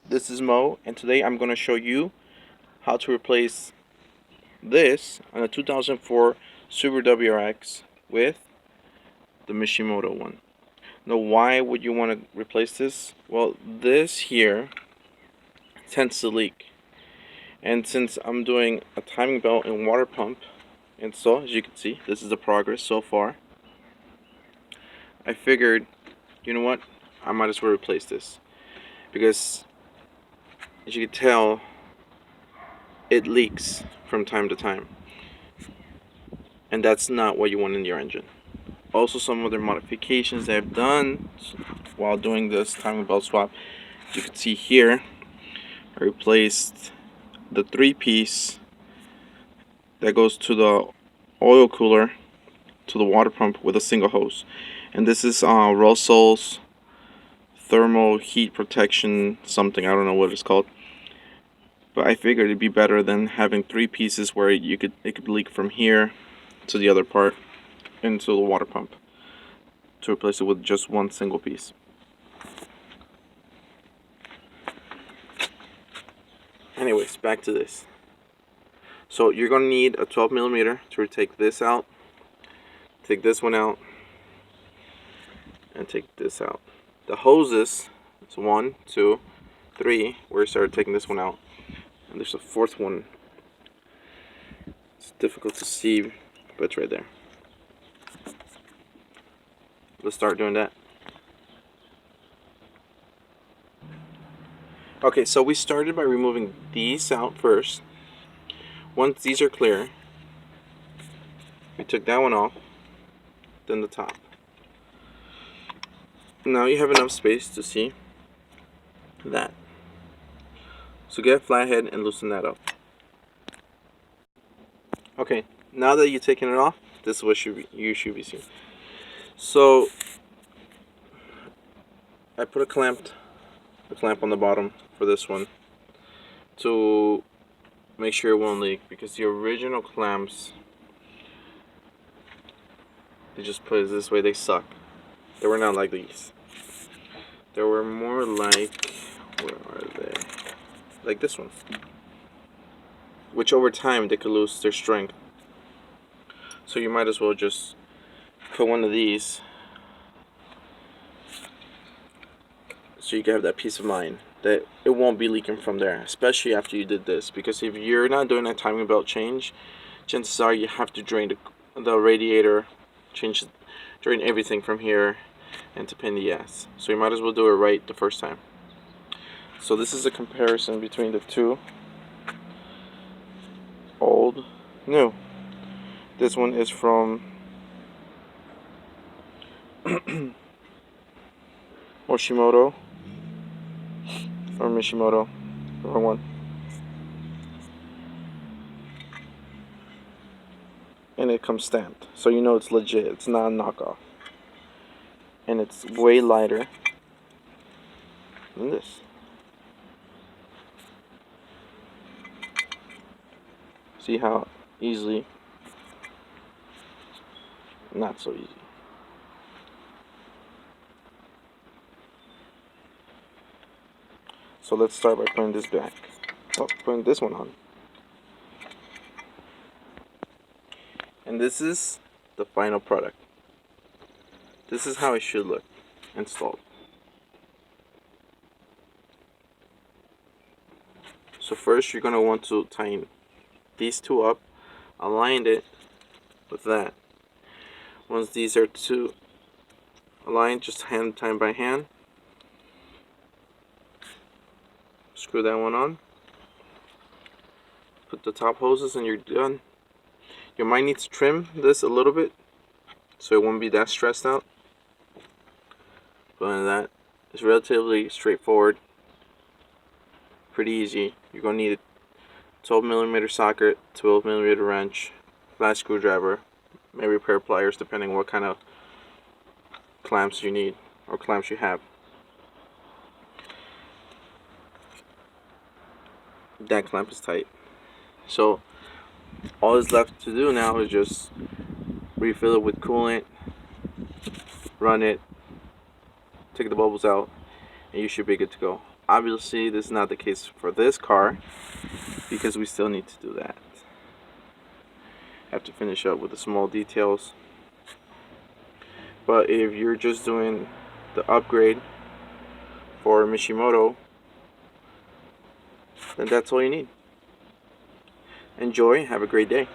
This is Mo, and today I'm going to show you how to replace this on a 2004 Subaru WRX with the Mishimoto one. Now, why would you want to replace this? Well, this here tends to leak, and since I'm doing a timing belt and water pump install, as you can see, this is the progress so far. I figured, you know what, I might as well replace this because, as you can tell, it leaks from time to time, and that's not what you want in your engine. Also, some other modifications that I've done while doing this timing belt swap, you can see here, I replaced the 3-piece that goes to the oil cooler to the water pump with a single hose, and this is Russell's thermal heat protection something, I don't know what it's called, but I figured it'd be better than having 3 pieces where it could leak from here to the other part into the water pump, to replace it with just one single piece. Anyways, back to this. So you're going to need a 12mm to take this out, take this one out, and take this out. The hoses, it's 1, 2, 3, where I started taking this one out, and there's a 4th one. It's difficult to see, but it's right there. Let's start doing that. Okay, so we started by removing these out first. Once these are clear, we took that one off, then the top. Now you have enough space to see that. So get a flathead and loosen that up. Okay, now that you've taken it off, this is what you should be seeing. So I put a clamp on the bottom for this one to make sure it won't leak, because the original clamps, they just put it this way, they suck. They were not like these. They were more like, where are they? Like this one, which over time they could lose their strength. So you might as well just put one of these so you can have that peace of mind that it won't be leaking from there, especially after you did this. Because if you're not doing a timing belt change, chances are you have to drain the radiator, drain everything from here and to pain in the ass. So you might as well do it right the first time. So this is a comparison between the two, old, new. This one is from Mishimoto, wrong one. And it comes stamped, so you know it's legit, it's not a knockoff. And it's way lighter than this. See how easily, not so easy. So let's start by putting this back. Oh, putting this one on. And this is the final product. This is how it should look installed. So first you're going to want to tighten these two up, align it with that. Once these are two aligned, just time by hand. Screw that one on. Put the top hoses and you're done. You might need to trim this a little bit so it won't be that stressed out. But other than that, it's relatively straightforward. Pretty easy. You're going to need a 12mm socket, 12mm wrench, flat screwdriver, maybe a pair of pliers depending on what kind of clamps you need or clamps you have. That clamp is tight. So all is left to do now is just refill it with coolant, run it, take the bubbles out, and you should be good to go. Obviously, this is not the case for this car because we still need to do that. Have to finish up with the small details. But if you're just doing the upgrade for Mishimoto, then that's all you need. Enjoy, have a great day.